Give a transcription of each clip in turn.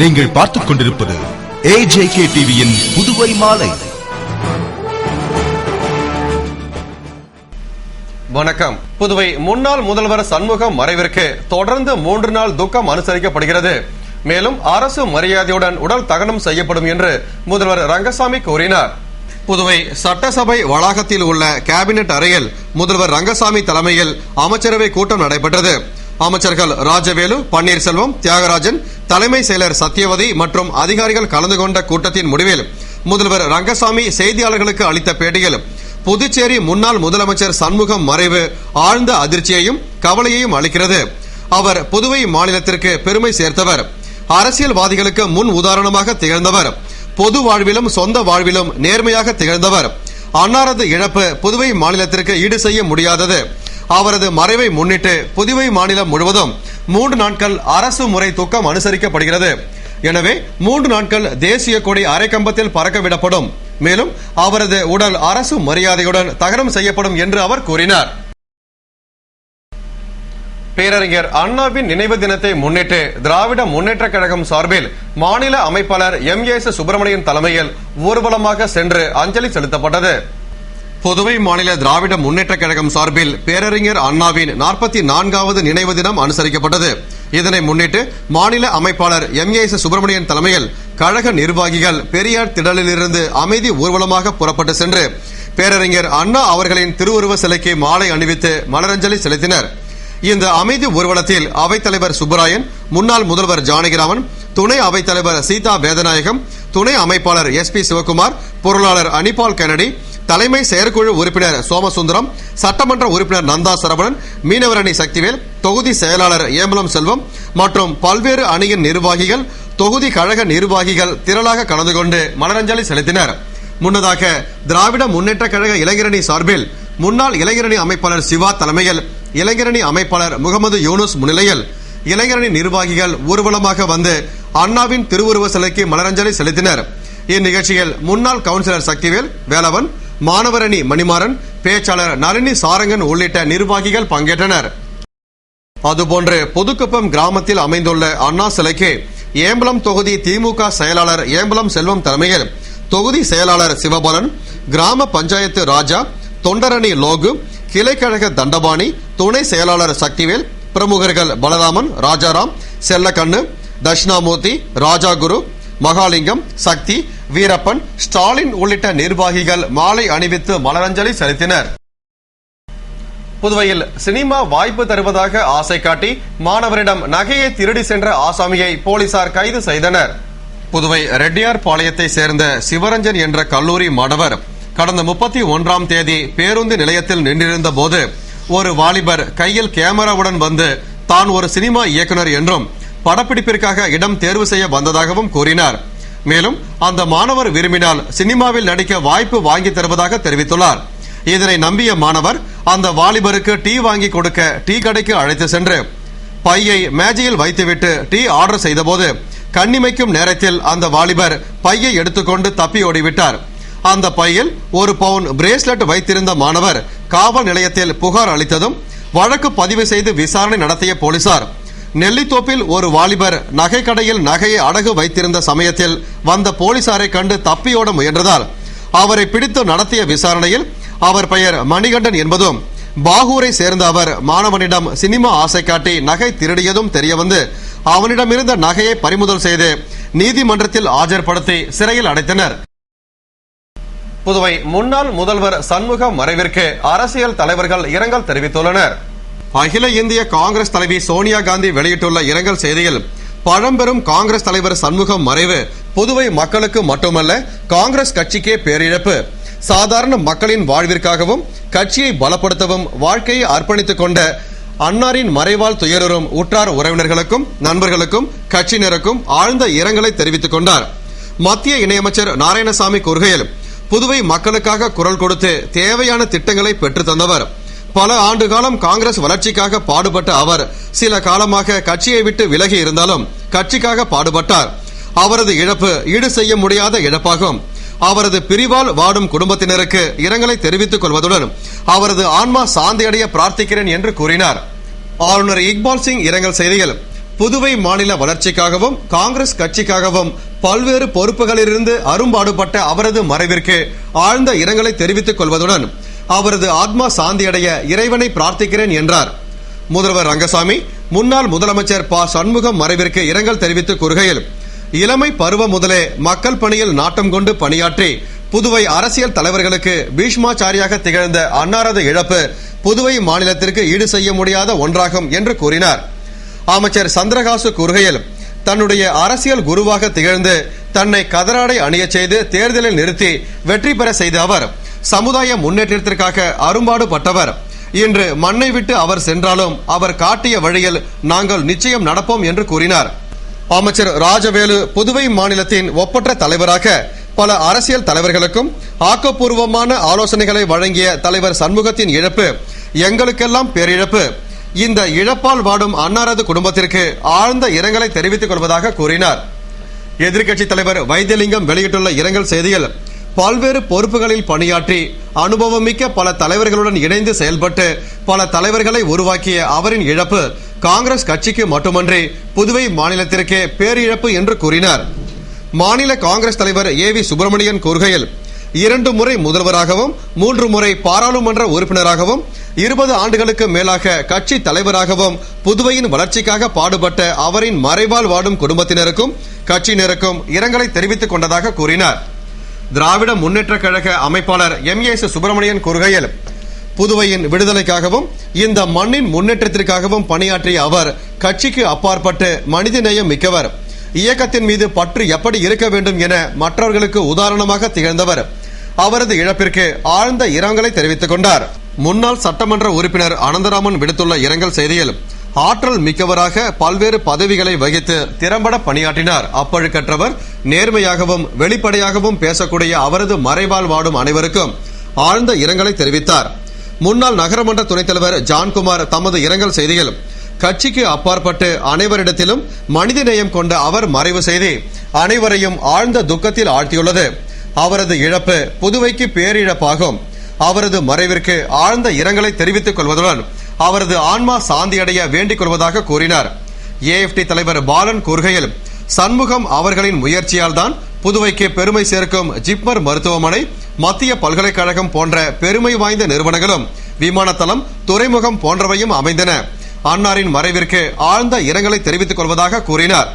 நீங்கள் பார்த்துக் கொண்டிருப்பது AJK டிவியின் புதுவை மாலை. வணக்கம். புதுவை முன்னாள் முதல்வர் சண்முகம் மறைவிற்கு தொடர்ந்து 3 நாள் துக்கம் அனுசரிக்கப்படுகிறது. மேலும் அரசு மரியாதையுடன் உடல் தகனம் செய்யப்படும் என்று முதல்வர் ரங்கசாமி கூறினார். புதுவை சட்டசபை வளாகத்தில் உள்ள கேபினெட் அறையில் முதல்வர் ரங்கசாமி தலைமையில் அமைச்சரவை கூட்டம் நடைபெற்றது. அமைச்சர்கள் ராஜவேலு, பன்னீர்செல்வம், தியாகராஜன், தலைமை செயலர் சத்யவதி மற்றும் அதிகாரிகள் கலந்து கொண்ட கூட்டத்தின் முடிவில் முதல்வர் ரங்கசாமி செய்தியாளர்களுக்கு அளித்த பேட்டியில், புதுச்சேரி முன்னாள் முதலமைச்சர் சண்முகம் மறைவு ஆழ்ந்த அதிர்ச்சியையும் கவலையையும் அளிக்கிறது. அவர் புதுவை மாநிலத்திற்கு பெருமை சேர்த்தவர், அரசியல்வாதிகளுக்கு முன் உதாரணமாக திகழ்ந்தவர், பொது வாழ்விலும் சொந்த வாழ்விலும் நேர்மையாக திகழ்ந்தவர். அன்னாரது இழப்பு புதுவை மாநிலத்திற்கு ஈடு செய்ய முடியாதது. அவரது மறைவை முன்னிட்டு புதுவை மாநிலம் முழுவதும் 3 நாட்கள் அரசு முறை துக்கம் அனுசரிக்கப்படுகிறது. எனவே 3 நாட்கள் தேசிய கொடி அரைக்கம்பத்தில் பறக்க விடப்படும். மேலும் அவரது உடல் அரசு மரியாதையுடன் தகனம் செய்யப்படும் என்று அவர் கூறினார். பேரறிஞர் அண்ணாவின் நினைவு தினத்தை முன்னிட்டு திராவிட முன்னேற்ற கழகம் சார்பில் மாநில அமைப்பாளர் MAS சுப்பிரமணியன் தலைமையில் ஊர்வலமாக சென்று அஞ்சலி செலுத்தப்பட்டது. புதுவை மாநில திராவிட முன்னேற்ற கழகம் சார்பில் பேரறிஞர் அண்ணாவின் 44வது நினைவு தினம் அனுசரிக்கப்பட்டது. இதனை முன்னிட்டு மாநில அமைப்பாளர் MAS சுப்பிரமணியன் தலைமையில் கழக நிர்வாகிகள் பெரியார் திடலிலிருந்து அமைதி ஊர்வலமாக புறப்பட்டு சென்று பேரறிஞர் அண்ணா அவர்களின் திருவுருவ சிலைக்கு மாலை அணிவித்து மலரஞ்சலி செலுத்தினர். இந்த அமைதி ஊர்வலத்தில் அவைத்தலைவர் சுப்பராயன், முன்னாள் முதல்வர் ஜானகிராமன், துணை அவைத்தலைவர் சீதா வேதநாயகம், துணை அமைப்பாளர் SP சிவகுமார், பொருளாளர் அனிபால் கெனடி, தலைமை செயற்குழு உறுப்பினர் சோமசுந்தரம், சட்டமன்ற உறுப்பினர் நந்தா சரவணன், மீனவரணி சக்திவேல், தொகுதி செயலாளர் ஏம்பலம் செல்வம் மற்றும் பல்வேறு அணியின் நிர்வாகிகள், தொகுதி கழக நிர்வாகிகள் திரளாக கலந்து கொண்டு மலரஞ்சலி செலுத்தினர். முன்னதாக திராவிட முன்னேற்ற கழக இளைஞரணி சார்பில் முன்னாள் இளைஞரணி அமைப்பாளர் சிவா தலைமையில் இளைஞரணி அமைப்பாளர் முகமது யூனுஸ் முன்னிலையில் இளைஞரணி நிர்வாகிகள் ஊர்வலமாக வந்து அண்ணாவின் திருவுருவ சிலைக்கு மலரஞ்சலி செலுத்தினர். இந்நிகழ்ச்சியில் முன்னாள் கவுன்சிலர் சக்திவேல், வேலவன், மாணவரணி மணிமாறன், பேச்சாளர் நளினி சாரங்கன் உள்ளிட்ட நிர்வாகிகள் பங்கேற்றனர். அதுபோன்று புதுக்குப்பம் கிராமத்தில் அமைந்துள்ள அண்ணா சிலைக்கு ஏம்பலம் தொகுதி திமுக செயலாளர் ஏம்பலம் செல்வம் தலைமையில் தொகுதி செயலாளர் சிவபாலன், கிராம பஞ்சாயத்து ராஜா, தொண்டரணி லோகு, கிளைக்கழக தண்டபாணி, துணை செயலாளர் சக்திவேல், பிரமுகர்கள் பலராமன், ராஜாராம், செல்லக்கண்ணு, தட்சிணாமூர்த்தி, ராஜாகுரு, மகாலிங்கம், சக்தி, வீரப்பன், ஸ்டாலின் உள்ளிட்ட நிர்வாகிகள் மாலை அணிவித்து மலரஞ்சலி செலுத்தினர். புதுவையில் சினிமா வாய்ப்பு தருவதாக ஆசை காட்டி மாணவரிடம் நகையை திருடி சென்ற ஆசாமியை போலீசார் கைது செய்தனர். புதுவை ரெட்டியார் பாளையத்தை சேர்ந்த சிவரஞ்சன் என்ற கல்லூரி மாணவர் கடந்த 31ஆம் தேதி பேருந்து நிலையத்தில் நின்றிருந்த போது ஒரு வாலிபர் கையில் கேமராவுடன் வந்து தான் ஒரு சினிமா இயக்குனர் என்றும் படப்பிடிப்பிற்காக இடம் தேர்வு செய்ய வந்ததாகவும் கூறினார். மேலும் அந்த மாணவர் விரும்பினால் சினிமாவில் நடிக்க வாய்ப்பு வாங்கி தருவதாக தெரிவித்துள்ளார். இதனை நம்பிய மாணவர் அந்த வாலிபருக்கு டீ வாங்கி கொடுக்க டீ கடைக்கு அழைத்து சென்று பையை மேஜையில் வைத்துவிட்டு டீ ஆர்டர் செய்தபோது கண்ணிமைக்கும் நேரத்தில் அந்த வாலிபர் பையை எடுத்துக்கொண்டு தப்பி ஓடிவிட்டார். அந்த பையில் 1 பவுன் பிரேஸ்லெட் வைத்திருந்த மாணவர் காவல் நிலையத்தில் புகார் அளித்ததும் வழக்கு பதிவு செய்து விசாரணை நடத்திய போலீசார் நெல்லித்தோப்பில் ஒரு வாலிபர் நகை கடையில் நகையை அடகு வைத்திருந்த சமயத்தில் வந்த போலீசாரை கண்டு தப்பியோட முயன்றதால் அவரை பிடித்து நடத்திய விசாரணையில் அவர் பெயர் மணிகண்டன் என்பதும் பாகூரை சேர்ந்த அவர் மாணவனிடம் சினிமா ஆசை காட்டி நகை திருடியதும் தெரியவந்து அவனிடமிருந்த நகையை பறிமுதல் செய்து நீதிமன்றத்தில் ஆஜர்படுத்தி சிறையில் அடைத்தனர். புதுவை முன்னாள் முதல்வர் சண்முகம் மறைவிற்கு அரசியல் தலைவர்கள் இரங்கல் தெரிவித்துள்ளனர். அகில இந்திய காங்கிரஸ் தலைவி சோனியா காந்தி வெளியிட்டுள்ள இரங்கல் செய்தியில், பழம்பெரும் காங்கிரஸ் தலைவர் சண்முகம் மறைவு புதுவை மக்களுக்கு மட்டுமல்ல காங்கிரஸ் கட்சிக்கே பேரிழப்பு. சாதாரண மக்களின் வாழ்விற்காகவும் கட்சியை பலப்படுத்தவும் வாழ்க்கையை அர்ப்பணித்துக் கொண்ட அன்னாரின் மறைவால் துயருறும் உற்றார் உறவினர்களுக்கும் நண்பர்களுக்கும் கட்சியினருக்கும் ஆழ்ந்த இரங்கலை தெரிவித்துக் கொண்டார். மத்திய இணையமைச்சர் நாராயணசாமி கூறுகையில், புதுவை மக்களுக்காக குரல் கொடுத்து தேவையான திட்டங்களை பெற்று தந்தவர். பல ஆண்டு காலம் காங்கிரஸ் வளர்ச்சிக்காக பாடுபட்ட அவர் சில காலமாக கட்சியை விட்டு விலகி இருந்தாலும் கட்சிக்காக பாடுபட்டார். அவரது இழப்பு ஈடு செய்ய முடியாத இழப்பாகும். அவரது பிரிவால் வாடும் குடும்பத்தினருக்கு இரங்கலை தெரிவித்துக் கொள்வதுடன் அவரது ஆன்மா சாந்தியடைய பிரார்த்திக்கிறேன் என்று கூறினார். ஆளுநர் இக்பால் சிங் இரங்கல் செய்தியில், புதுவை மாநில வளர்ச்சிக்காகவும் காங்கிரஸ் கட்சிக்காகவும் பல்வேறு பொறுப்புகளிலிருந்து அரும்பாடுபட்ட அவரது மறைவிற்கு ஆழ்ந்த இரங்கலை தெரிவித்துக் கொள்வதுடன் அவரது ஆத்மா சாந்தியடைய இறைவனை பிரார்த்திக்கிறேன் என்றார். முதல்வர் ரங்கசாமி முன்னாள் முதலமைச்சர் ப. சண்முகம் மறைவிற்கு இரங்கல் தெரிவித்து கூறுகையில், இளமை பருவம் முதலே மக்கள் பணியில் நாட்டம் கொண்டு பணியாற்றி புதுவை அரசியல் தலைவர்களுக்கு பீஷ்மாச்சாரியாக திகழ்ந்த அன்னாரது இழப்பு புதுவை மாநிலத்திற்கு ஈடு செய்ய முடியாத ஒன்றாகும் என்று கூறினார். அமைச்சர் சந்திரகாசு கூறுகையில், தன்னுடைய அரசியல் குருவாக திகழ்ந்து தன்னை கதராடை அணிய செய்து தேர்தலில் நிறுத்தி வெற்றி பெற செய்த அவர் சமுதாய முன்னேற்றத்திற்காக அரும்பாடுபட்டவர். இன்று மண்ணை விட்டு அவர் சென்றாலும் அவர் காட்டிய வழியில் நாங்கள் நிச்சயம் நடப்போம் என்று கூறினார். அமைச்சர் ராஜவேலு புதுவை மாநிலத்தின் ஒப்பற்ற தலைவராக பல அரசியல் தலைவர்களுக்கும் ஆக்கப்பூர்வமான ஆலோசனைகளை வழங்கிய தலைவர் சண்முகத்தின் இழப்பு எங்களுக்கெல்லாம் பேரிழப்பு. இந்த இழப்பால் வாடும் அன்னாரது குடும்பத்திற்கு ஆழ்ந்த இரங்கலை தெரிவித்துக் கொள்வதாக கூறினார். எதிர்க்கட்சித் தலைவர் வைத்தியலிங்கம் வெளியிட்டுள்ள இரங்கல் செய்தியில், பல்வேறு பொறுப்புகளில் பணியாற்றி அனுபவமிக்க பல தலைவர்களுடன் இணைந்து செயல்பட்டு பல தலைவர்களை உருவாக்கிய அவரின் இழப்பு காங்கிரஸ் கட்சிக்கு மட்டுமன்றி புதுவை மாநிலத்திற்கே பேரிழப்பு என்று கூறினார். மாநில காங்கிரஸ் தலைவர் ஏ.வி. சுப்பிரமணியன் கூறுகையில், 2 முறை முதல்வராகவும் 3 முறை பாராளுமன்ற உறுப்பினராகவும் 20 ஆண்டுகளுக்கு மேலாக கட்சி தலைவராகவும் புதுவையின் வளர்ச்சிக்காக பாடுபட்ட அவரின் மறைவால் வாடும் குடும்பத்தினருக்கும் கட்சியினருக்கும் இரங்கலை தெரிவித்துக் கொண்டதாக கூறினார். திராவிட முன்னேற்ற கழக அமைப்பாளர் எம்.ஏ. சுப்பிரமணியன் கூறுகையில், புதுவையின் விடுதலைக்காகவும் இந்த மண்ணின் முன்னேற்றத்திற்காகவும் பணியாற்றிய அவர் கட்சிக்கு அப்பாற்பட்டு மனிதநேயம் மிக்கவர். இயக்கத்தின் மீது பற்று எப்படி இருக்க வேண்டும் என மற்றவர்களுக்கு உதாரணமாக திகழ்ந்தவர். அவரது இழப்பிற்கு ஆழ்ந்த இரங்கலை தெரிவித்துக் கொண்டார். முன்னாள் சட்டமன்ற உறுப்பினர் அனந்தராமன் விடுத்துள்ள இரங்கல் செய்தியில், ஆற்றல் மிக்கவராக பல்வேறு பதவிகளை வகித்து திறம்பட பணியாற்றினார். அப்பழுக்கற்றவர், நேர்மையாகவும் வெளிப்படையாகவும் பேசக்கூடிய அவரது மறைவால் வாடும் அனைவருக்கும் ஆழ்ந்த இரங்கலை தெரிவித்தார். முன்னாள் நகரமன்ற துணைத் தலைவர் ஜான்குமார் தமது இரங்கல் செய்தியில், கட்சிக்கு அப்பாற்பட்டு அனைவரிடத்திலும் மனிதநேயம் கொண்ட அவர் மறைவு செய்தி அனைவரையும் ஆழ்ந்த துக்கத்தில் ஆழ்த்தியுள்ளது. அவரது இழப்பு புதுவைக்கு பேரிழப்பாகும். அவரது மறைவிற்கு ஆழ்ந்த இரங்கலை தெரிவித்துக் கொள்வதுடன் அவரது ஆன்மா சாந்தியடைய வேண்டிக் கொள்வதாக கூறினார். ஏஎப்டி தலைவர் பாலன் கூறுகையில், சண்முகம் அவர்களின் முயற்சியால் தான் புதுவைக்கு பெருமை சேர்க்கும் ஜிப்மர் மருத்துவமனை, மத்திய பல்கலைக்கழகம் போன்ற பெருமை வாய்ந்த நிறுவனங்களும், விமானத்தளம், துறைமுகம் போன்றவையும் அமைந்தன. அன்னாரின் மறைவிற்கு ஆழ்ந்த இரங்கலை தெரிவித்துக் கொள்வதாக கூறினார்.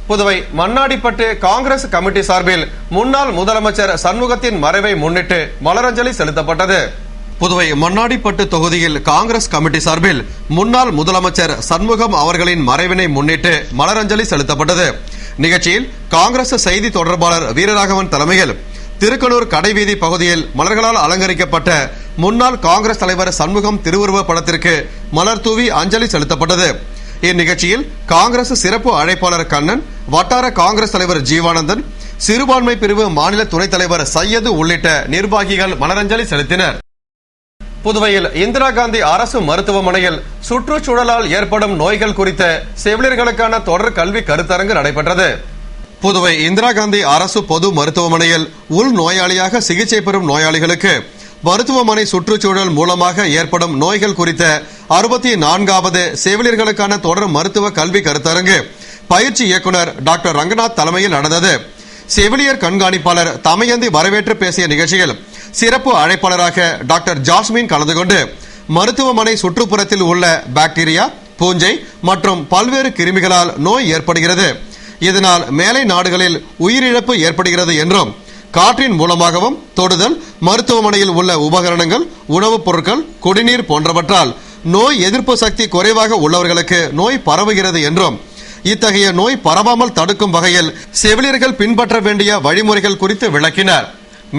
புதுவை மண்ணாடிப்பட்டு காங்கிரஸ் கமிட்டி சார்பில் முன்னாள் முதலமைச்சர் சண்முகத்தின் மறைவை முன்னிட்டு மலரஞ்சலி செலுத்தப்பட்டது. புதுவை மண்ணாடிப்பட்டு தொகுதியில் காங்கிரஸ் கமிட்டி சார்பில் முன்னாள் முதலமைச்சர் சண்முகம் அவர்களின் மறைவினை முன்னிட்டு மலரஞ்சலி செலுத்தப்பட்டது. நிகழ்ச்சியில் காங்கிரஸ் செய்தி தொடர்பாளர் வீரராகவன் தலைமையில் திருக்கனூர் கடைவீதி பகுதியில் மலர்களால் அலங்கரிக்கப்பட்ட முன்னாள் காங்கிரஸ் தலைவர் சண்முகம் திருவுருவ படத்திற்கு மலர் தூவி அஞ்சலி செலுத்தப்பட்டது. இந்நிகழ்ச்சியில் காங்கிரஸ் சிறப்பு அழைப்பாளர் கண்ணன், வட்டார காங்கிரஸ் தலைவர் ஜீவானந்தன், சிறுபான்மை பிரிவு மாநில துணைத் தலைவர் சையது உள்ளிட்ட நிர்வாகிகள் மலரஞ்சலி செலுத்தினர். புதுவையில் இந்திரா காந்தி அரசு மருத்துவமனையில் சுற்றுச்சூழலால் ஏற்படும் நோய்கள் குறித்த செவிலியர்களுக்கான தொடர் கல்வி கருத்தரங்கு நடைபெற்றது. புதுவை இந்திரா காந்தி அரசு பொது மருத்துவமனையில் உள் நோயாளியாக சிகிச்சை பெறும் நோயாளிகளுக்கு மருத்துவமனை சுற்றுச்சூழல் மூலமாக ஏற்படும் நோய்கள் குறித்த 64வது செவிலியர்களுக்கான தொடர் மருத்துவ கல்வி கருத்தரங்கு பயிற்சி இயக்குநர் டாக்டர் ரங்கநாத் தலைமையில் நடந்தது. செவிலியர் கண்காணிப்பாளர் தமயந்தி வரவேற்று பேசிய நிகழ்ச்சியில் சிறப்பு அழைப்பாளராக டாக்டர் ஜாஸ்மின் கலந்து கொண்டு மருத்துவமனை சுற்றுப்புறத்தில் உள்ள பாக்டீரியா, பூஞ்சை மற்றும் பல்வேறு கிருமிகளால் நோய் ஏற்படுகிறது. இதனால் மேலை நாடுகளில் உயிரிழப்பு ஏற்படுகிறது என்றும், காற்றின் மூலமாகவும் தொடுதல், மருத்துவமனையில் உள்ள உபகரணங்கள், உணவுப் பொருட்கள், குடிநீர் போன்றவற்றால் நோய் எதிர்ப்பு சக்தி குறைவாக உள்ளவர்களுக்கு நோய் பரவுகிறது என்றும், இத்தகைய நோய் பரவாமல் தடுக்கும் வகையில் செவிலியர்கள் பின்பற்ற வேண்டிய வழிமுறைகள் குறித்து விளக்கினார்.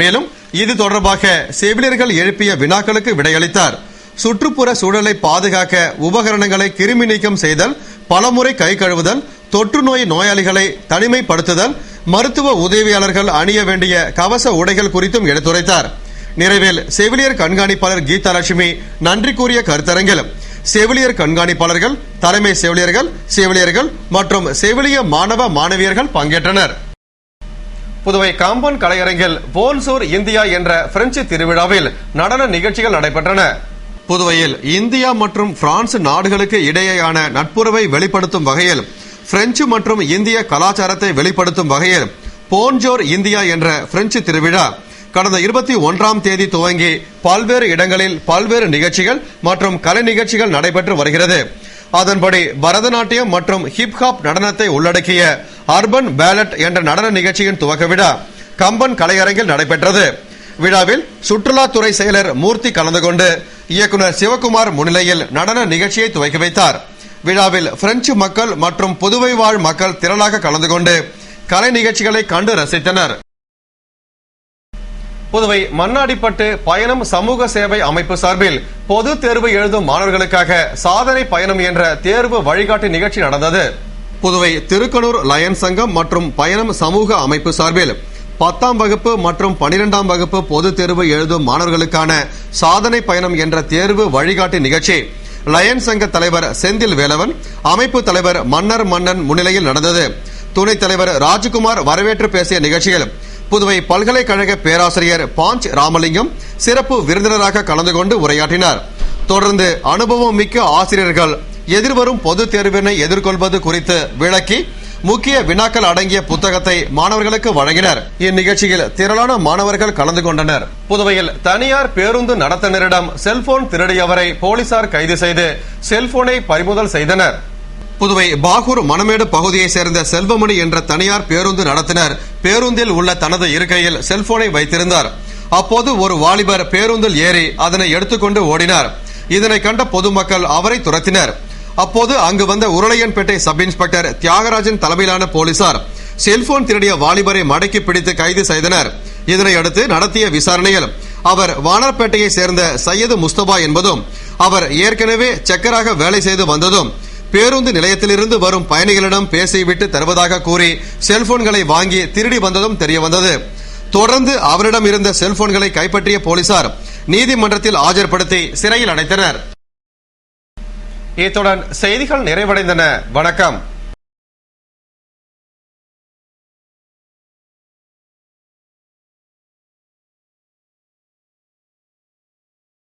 மேலும் இது தொடர்பாக செவிலியர்கள் எழுப்பிய வினாக்களுக்கு விடையளித்தார். சுற்றுப்புற சூழலை பாதுகாக்க உபகரணங்களை கிருமி நீக்கம் செய்தல், பலமுறை கை கழுவுதல், தொற்று நோய் நோயாளிகளை தனிமைப்படுத்துதல், மருத்துவ உதவியாளர்கள் அணிய வேண்டிய கவச உடைகள் குறித்தும் எடுத்துரைத்தார். நிறைவில் செவிலியர் கண்காணிப்பாளர் கீதா லட்சுமி நன்றி கூறிய கருத்தரங்கில் செவிலியர் கண்காணிப்பாளர்கள், தலைமை செவிலியர்கள் மற்றும் செவிலிய மாணவ மாணவியர்கள் பங்கேற்றனர். புதுவை காம்பவுண்ட் கலையரங்கில் போன்சூர் இந்தியா என்ற பிரெஞ்சு திருவிழாவில் நடன நிகழ்ச்சிகள் நடைபெற்றன. புதுவையில் இந்தியா மற்றும் பிரான்ஸ் நாடுகளுக்கு இடையேயான நட்புறவை வெளிப்படுத்தும் வகையில் பிரெஞ்சு மற்றும் இந்திய கலாச்சாரத்தை வெளிப்படுத்தும் வகையில் போன்ஜோர் இந்தியா என்ற பிரெஞ்சு திருவிழா கடந்த 21ஆம் தேதி துவங்கி பல்வேறு இடங்களில் பல்வேறு நிகழ்ச்சிகள் மற்றும் கலை நிகழ்ச்சிகள் நடைபெற்று வருகிறது. அதன்படி பரதநாட்டியம் மற்றும் ஹிப்ஹாப் நடனத்தை உள்ளடக்கிய அர்பன் பேலட் என்ற நடன நிகழ்ச்சியின் துவக்க விழா கம்பன் கலையரங்கில் நடைபெற்றது. விழாவில் சுற்றுலாத்துறை செயலர் மூர்த்தி கலந்து கொண்டு இயக்குநர் சிவகுமார் முன்னிலையில் நடன நிகழ்ச்சியை துவக்கி வைத்தார். விழாவில் பிரெஞ்சு மக்கள் மற்றும் புதுவை வாழ் மக்கள் திரளாக கலந்து கொண்டு கலை நிகழ்ச்சிகளை கண்டு ரசித்தனர். புதுவை மண்ணாடிப்பட்டு பயணம் சமூக சேவை அமைப்பு சார்பில் பொது தேர்வு எழுதும் மாணவர்களுக்காக சாதனை பயணம் என்ற தேர்வு வழிகாட்டி நிகழ்ச்சி நடந்தது. புதுவை திருக்கனூர் லயன்ஸ் சங்கம் மற்றும் பயணம் சமூக அமைப்பு சார்பில் 10ஆம் வகுப்பு மற்றும் 12ஆம் வகுப்பு பொது தேர்வு எழுதும் மாணவர்களுக்கான சாதனை பயணம் என்ற தேர்வு வழிகாட்டி நிகழ்ச்சி லயன்ஸ் சங்க தலைவர் செந்தில் வேலவன், அமைப்பு தலைவர் மன்னர் மன்னன் முன்னிலையில் நடந்தது. துணைத் தலைவர் ராஜ்குமார் வரவேற்று பேசிய நிகழ்ச்சியில் புதுவை பல்கலைக்கழக பேராசிரியர் பாஞ்ச் ராமலிங்கம் சிறப்பு விருந்தினராக கலந்து கொண்டு உரையாற்றினார். தொடர்ந்து அனுபவம் மிக்க ஆசிரியர்கள் எதிர்வரும் பொது தேர்வினை எதிர்கொள்வது குறித்து விளக்கி முக்கிய வினாக்கள் அடங்கிய புத்தகத்தை மாணவர்களுக்கு வழங்கினர். இந்நிகழ்ச்சியில் திரளான மாணவர்கள் கலந்து கொண்டனர். புதுவையில் தனியார் பேருந்து நடத்துனரிடம் செல்போன் திருடியவரை போலீசார் கைது செய்து செல்போனை பறிமுதல் செய்தனர். புதுவை பாகூர் மணமேடு பகுதியை சேர்ந்த செல்வமணி என்ற தனியார் பேருந்து நடத்துனர் பேருந்தில் உள்ள தனது இருக்கையில் செல்போனை வைத்திருந்தார். அப்போது ஒரு வாலிபர் பேருந்தில் ஏறி அதனை எடுத்துக்கொண்டு ஓடினார். இதனை கண்ட பொதுமக்கள் அவரை துரத்தினர். அப்போது அங்கு வந்த உருளையன்பேட்டை சப் இன்ஸ்பெக்டர் தியாகராஜன் தலைமையிலான போலீசார் செல்போன் திருடிய வாலிபரை மடக்கி பிடித்து கைது செய்தனர். இதனையடுத்து நடத்திய விசாரணையில் அவர் வானர்பேட்டையை சேர்ந்த சையது முஸ்தபா என்பதும் அவர் ஏற்கனவே செக்கராக வேலை செய்து வந்ததும் பேருந்து நிலையத்திலிருந்து வரும் பயணிகளிடம் பேசிவிட்டு தருவதாக கூறி செல்போன்களை வாங்கி திருடி வந்ததும் தெரியவந்தது. தொடர்ந்து அவரிடம் இருந்த செல்போன்களை கைப்பற்றிய போலீசார் நீதிமன்றத்தில் ஆஜர்படுத்தி சிறையில் அடைத்தனர். இத்துடன் செய்திகள் நிறைவடைந்தன. வணக்கம்.